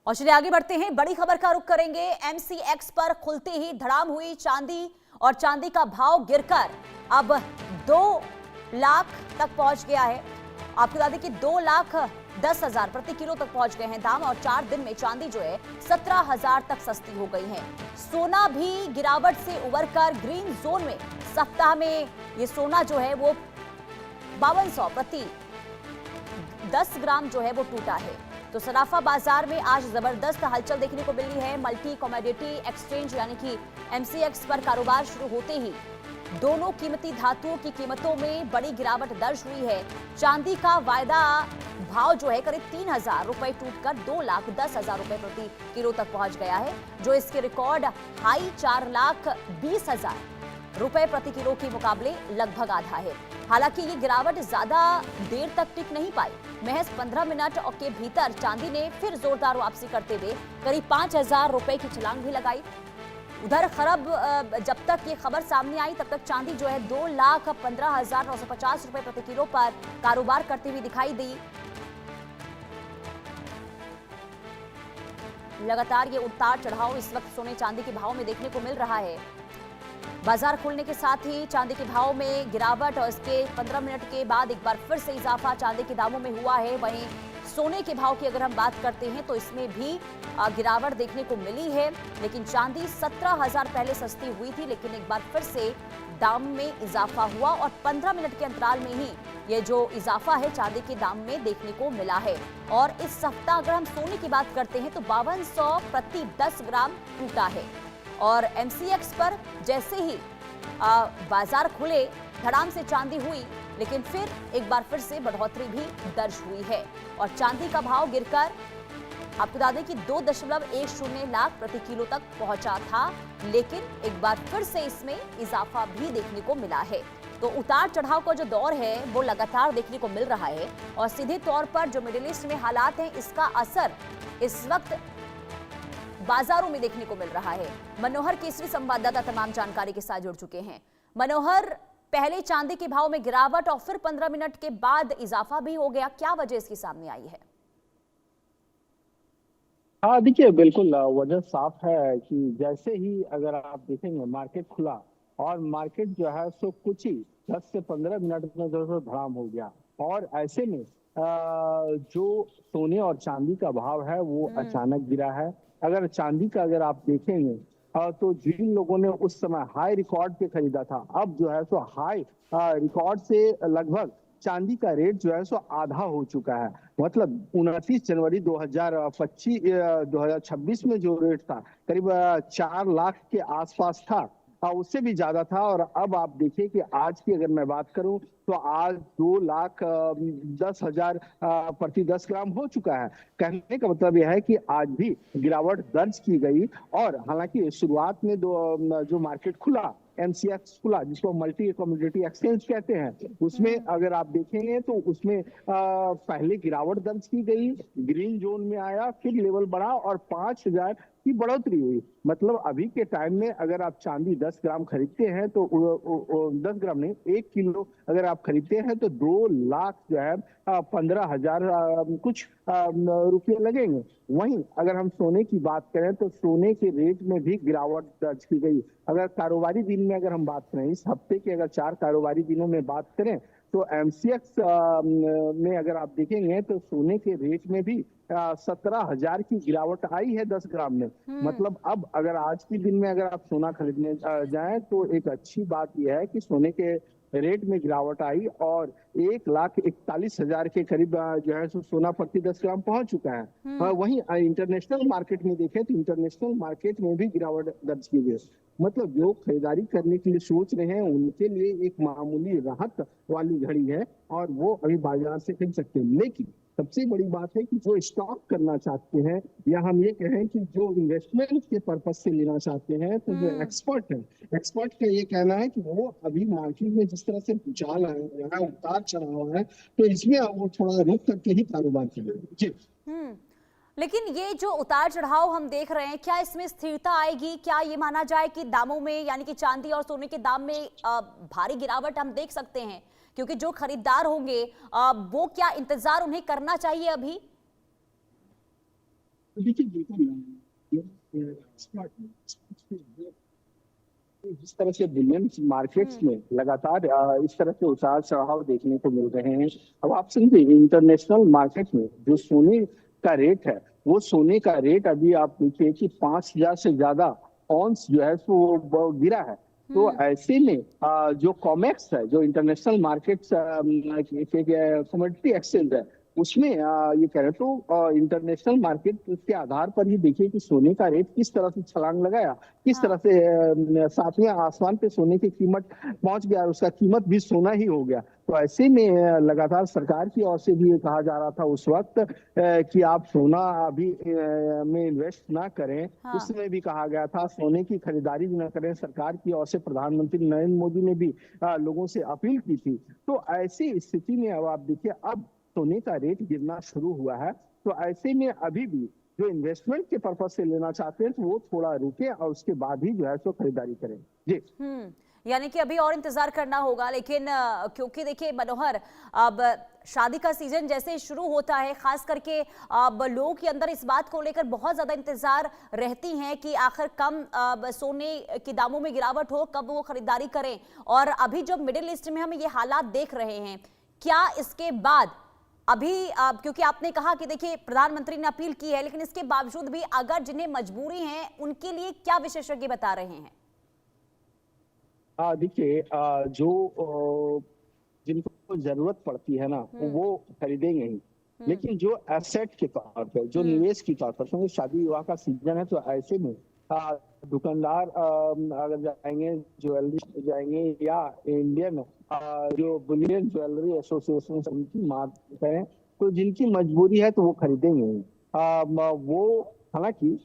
और चलिए आगे बढ़ते हैं, बड़ी खबर का रुख करेंगे। एमसीएक्स पर खुलते ही धड़ाम हुई चांदी और चांदी का भाव गिरकर अब 2 लाख तक पहुंच गया है। आपको बता दें कि 2,10,000 प्रति किलो तक पहुंच गए हैं दाम और 4 दिन में चांदी जो है 17,000 तक सस्ती हो गई है। सोना भी गिरावट से उबरकर ग्रीन जोन में, सप्ताह में ये सोना जो है वो 5200 प्रति 10 ग्राम जो है वो टूटा है। तो सराफा बाजार में आज जबरदस्त हलचल देखने को मिली है। मल्टी कमोडिटी एक्सचेंज यानी कि एमसीएक्स पर कारोबार शुरू होते ही दोनों कीमती धातुओं की कीमतों में बड़ी गिरावट दर्ज हुई है। चांदी का वायदा भाव जो है करीब 3,000 रुपए टूटकर 2,10,000 रुपए प्रति किलो तक पहुंच गया है, जो इसके रिकॉर्ड हाई 4,20,000 रुपए प्रति किलो के मुकाबले लगभग आधा है। हालांकि ये गिरावट ज्यादा देर तक टिक नहीं पाई। महज 15 मिनट के भीतर चांदी ने फिर जोरदार वापसी करते हुए करीब 5,000 रुपए की छलांग भी लगाई। उधर जब तक ये खबर सामने आई तब तक चांदी जो है 2,15,950 रुपए प्रति किलो पर कारोबार करती हुई दिखाई दी। लगातार ये उतार चढ़ाव इस वक्त सोने चांदी के भाव में देखने को मिल रहा है। बाजार खुलने के साथ ही चांदी के भाव में गिरावट और इसके 15 मिनट के बाद एक बार फिर से इजाफा चांदी के दामों में हुआ है। वहीं सोने के भाव की अगर हम बात करते हैं तो इसमें भी गिरावट देखने को मिली है, लेकिन चांदी 17,000 पहले सस्ती हुई थी, लेकिन एक बार फिर से दाम में इजाफा हुआ और 15 मिनट के अंतराल में ही ये जो इजाफा है चांदी के दाम में देखने को मिला है। और इस सप्ताह अगर हम सोने की बात करते हैं तो 5200 प्रति 10 ग्राम टूटा है। और एमसीएक्स पर जैसे ही बाजार खुले धड़ाम से चांदी हुई, लेकिन फिर एक बार फिर से बढ़ोतरी भी दर्ज हुई है और चांदी का भाव गिरकर आपको बता दें कि 2.10 लाख प्रति किलो तक पहुंचा था, लेकिन एक बार फिर से इसमें इजाफा भी देखने को मिला है। तो उतार चढ़ाव का जो दौर है वो लगातार देखने को मिल रहा है और सीधे तौर पर जो मिडिल ईस्ट में हालात हैं इसका असर इस वक्त बाजारों में देखने को मिल रहा है। मनोहर केसरी संवाददाता तमाम जानकारी के साथ जुड़ चुके हैं। मनोहर, पहले चांदी के भाव में गिरावट और फिर 15 मिनट के बाद इजाफा भी हो गया, क्या वजह इसकी सामने आई है? हाँ, देखिए बिल्कुल वजह साफ है कि जैसे ही अगर आप देखेंगे मार्केट खुला और मार्केट जो है सो कुछ ही 10 से 15 मिनट में जो धड़ाम हो गया और ऐसे में जो सोने और चांदी का भाव है वो अचानक गिरा है। अगर चांदी का अगर आप देखेंगे तो जिन लोगों ने उस समय हाई रिकॉर्ड पे खरीदा था, अब जो है सो हाई रिकॉर्ड से लगभग चांदी का रेट जो है सो आधा हो चुका है। मतलब 29 जनवरी 2026 में जो रेट था करीब 4 लाख के आसपास था, उससे भी ज्यादा था। और अब आप देखिए कि आज की अगर मैं बात करूं तो आज 2,10,000 प्रति 10 ग्राम हो चुका है। कहने का मतलब यह है कि आज भी गिरावट दर्ज की गई। और हालांकि शुरुआत में जो मार्केट खुला, एमसीएक्स खुला, जिसको मल्टी कमोडिटी एक्सचेंज कहते हैं, उसमें अगर आप देखेंगे तो उसमें पहले गिरावट दर्ज की गई, ग्रीन जोन में आया, फिर लेवल बढ़ा और 5,000 की बढ़ोतरी हुई। मतलब अभी के टाइम में अगर आप चांदी 10 ग्राम खरीदते हैं तो 10 ग्राम नहीं, 1 किलो अगर आप खरीदते हैं तो 2 लाख जो है 15,000 कुछ रुपये लगेंगे। वहीं अगर हम सोने की बात करें तो सोने के रेट में भी गिरावट दर्ज की गई। अगर कारोबारी दिन में अगर हम बात करें, इस हफ्ते के अगर 4 कारोबारी दिनों में बात करें तो एमसीएक्स में अगर आप देखेंगे तो सोने के रेट में भी 17,000 की गिरावट आई है 10 ग्राम में। मतलब अब अगर आज के दिन में अगर आप सोना खरीदने जाएं तो एक अच्छी बात यह है कि सोने के रेट में गिरावट आई और 1,41,000 के करीब जो है सोना प्रति 10 ग्राम पहुंच चुका है। वहीं इंटरनेशनल मार्केट में देखें तो इंटरनेशनल मार्केट में भी गिरावट दर्ज की गई। मतलब जो खरीदारी करने के लिए सोच रहे हैं उनके लिए एक मामूली राहत वाली घड़ी है और वो अभी बाजार से खरीद सकते हैं। लेकिन सबसे बड़ी बात है कि जो स्टॉक करना चाहते हैं या हम ये कहें कि जो इन्वेस्टमेंट के पर्पज से लेना चाहते हैं, तो जो एक्सपर्ट है, एक्सपर्ट का ये कहना है कि वो अभी मार्केट में जिस तरह से भूचाल है, उतार चढ़ाव है, तो इसमें वो थोड़ा रुक करके ही कारोबार करेंगे। जी। लेकिन ये जो उतार चढ़ाव हम देख रहे हैं, क्या इसमें स्थिरता आएगी? क्या ये माना जाए कि दामों में यानी कि चांदी और सोने के दाम में भारी गिरावट हम देख सकते हैं? क्योंकि जो खरीदार होंगे वो क्या इंतजार उन्हें करना चाहिए अभी? तो देखिए बिल्कुल जिस तरह से बिलियन मार्केट्स में लगातार इस तरह के उतार चढ़ाव देखने को मिल रहे हैं। अब आप समझे इंटरनेशनल मार्केट में जो सोने का रेट है, वो सोने का रेट अभी आप देखिए कि 5,000 से ज्यादा ऑन्स जो है वो गिरा है। तो ऐसे में जो कॉमेक्स है, जो इंटरनेशनल मार्केट कमोडिटी एक्सचेंज है, उसमें ये कह रहे तो इंटरनेशनल मार्केट के आधार पर ही देखिए कि सोने का रेट किस तरह से छलांग लगाया, किस तरह से सातवें आसमान पे सोने की कीमत पहुंच गया, उसका कीमत भी सोना ही हो गया। तो ऐसे में लगातार सरकार की ओर से भी ये कहा जा रहा था उस वक्त कि आप सोना अभी में इन्वेस्ट ना करें। उसमें भी कहा गया था सोने की खरीदारी भी ना करें। सरकार की ओर से प्रधानमंत्री नरेंद्र मोदी ने भी लोगों से अपील की थी। तो ऐसी स्थिति में अब आप देखिए अब सोने का रेट गिरना शुरू हुआ है। तो ऐसे में अभी भी जो इन्वेस्टमेंट के पर्पज से लेना चाहते हैं तो वो थोड़ा रुके और उसके बाद ही जो है सो खरीदारी करें। जी यानी कि अभी और इंतजार करना होगा। लेकिन क्योंकि देखिए मनोहर, अब शादी का सीजन जैसे शुरू होता है, खास करके अब लोगों के अंदर इस बात को लेकर बहुत ज्यादा इंतजार रहती हैं कि आखिर कम सोने के दामों में गिरावट हो, कब वो खरीदारी करें। और अभी जो मिडिल ईस्ट में हम ये हालात देख रहे हैं, क्या इसके बाद अभी क्योंकि आपने कहा कि देखिए प्रधानमंत्री ने अपील की है, लेकिन इसके बावजूद भी अगर जिन्हें मजबूरी है उनके लिए क्या विशेषज्ञ बता रहे हैं? देखिए जो जिनको जरूरत पड़ती है ना वो खरीदेंगे ही। लेकिन जो एसेट के तौर पर, जो निवेश के तौर पर, क्योंकि शादी विवाह का सीजन है, तो ऐसे में दुकानदार अगर जाएंगे, ज्वेलरी जाएंगे या इंडियन जो बुलियन ज्वेलरी एसोसिएशन समिति मार्क है, तो जिनकी मजबूरी है तो वो खरीदेंगे ही। वो हालांकि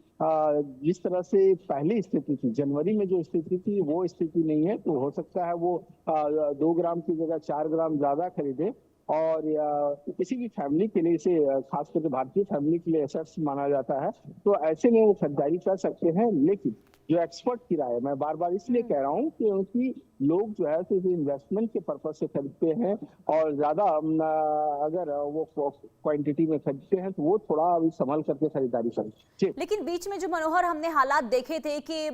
जिस तरह से पहली स्थिति थी, जनवरी में जो स्थिति थी वो स्थिति नहीं है। तो हो सकता है वो 2 ग्राम की जगह 4 ग्राम ज्यादा खरीदे। और किसी भी फैमिली के लिए, इसे खास करके भारतीय फैमिली के लिए एसेट्स माना जाता है, तो ऐसे में वो खरीदारी कर सकते हैं। लेकिन जो एक्सपर्ट की राय है, मैं बार बार इसलिए कह रहा हूँ क्योंकि लोग जो है तो इन्वेस्टमेंट के पर्पज से खरीदते हैं और ज्यादा अगर वो क्वांटिटी में खरीदते हैं तो वो थोड़ा अभी संभल करके खरीदारी करें। लेकिन बीच में जो मनोहर हमने हालात देखे थे कि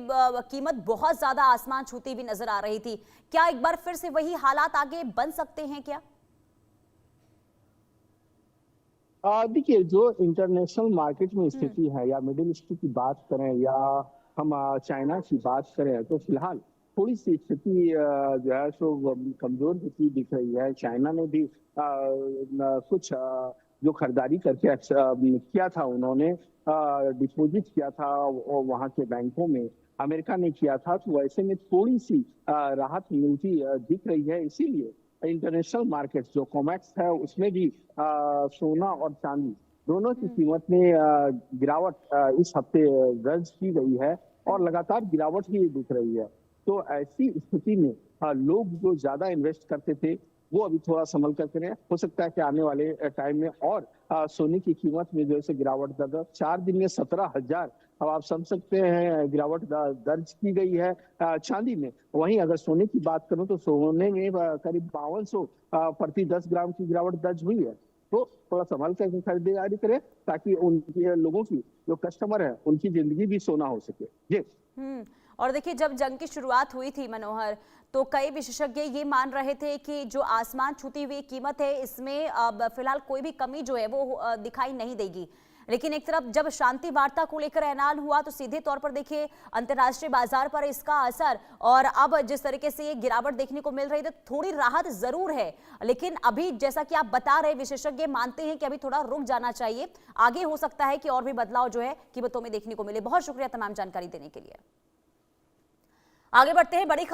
कीमत बहुत ज्यादा आसमान छूती हुई नजर आ रही थी, क्या एक बार फिर से वही हालात आगे बन सकते हैं क्या? देखिए जो इंटरनेशनल मार्केट में स्थिति है, या मिडिल ईस्ट की बात करें या हम चाइना की बात करें, तो फिलहाल थोड़ी सी स्थिति जो है सो कमजोर होती दिख रही है। चाइना ने भी कुछ जो खरीदारी करके किया था, उन्होंने डिपॉजिट किया था वहां के बैंकों में, अमेरिका ने किया था। तो वैसे में थोड़ी सी राहत मिलती दिख रही है। इसीलिए इंटरनेशनल मार्केट जो कॉमेक्स है उसमें भी सोना और चांदी दोनों की कीमत में गिरावट इस हफ्ते दर्ज की गई है और लगातार गिरावट ही दिख रही है। तो ऐसी स्थिति में लोग जो ज्यादा इन्वेस्ट करते थे वो अभी थोड़ा संभल कर करें। हो सकता है कि आने वाले टाइम में और सोने की कीमत में जो है गगिरावट दर्ज, 4 दिन में 17,000 अब आप समझ सकते हैं गिरावट दर्ज की गई है चांदी में। वहीं अगर सोने की बात करूं तो सोने में करीब 5200 प्रति 10 ग्राम की गिरावट दर्ज हुई है। तो थोड़ा संभल कर खरीदारी करें ताकि उनके लोगों की जो कस्टमर है उनकी जिंदगी भी सोना हो सके। जी और देखिए जब जंग की शुरुआत हुई थी मनोहर, तो कई विशेषज्ञ ये मान रहे थे कि जो आसमान छूती हुई कीमत है इसमें अब फिलहाल कोई भी कमी जो है वो दिखाई नहीं देगी। लेकिन एक तरफ जब शांति वार्ता को लेकर ऐलान हुआ तो सीधे तौर पर देखिए अंतर्राष्ट्रीय बाजार पर इसका असर, और अब जिस तरीके से ये गिरावट देखने को मिल रही है थोड़ी राहत जरूर है। लेकिन अभी जैसा कि आप बता रहे, विशेषज्ञ मानते हैं कि अभी थोड़ा रुक जाना चाहिए, आगे हो सकता है कि और भी बदलाव जो है कीमतों में देखने को मिले। बहुत शुक्रिया तमाम जानकारी देने के लिए। आगे बढ़ते हैं बड़ी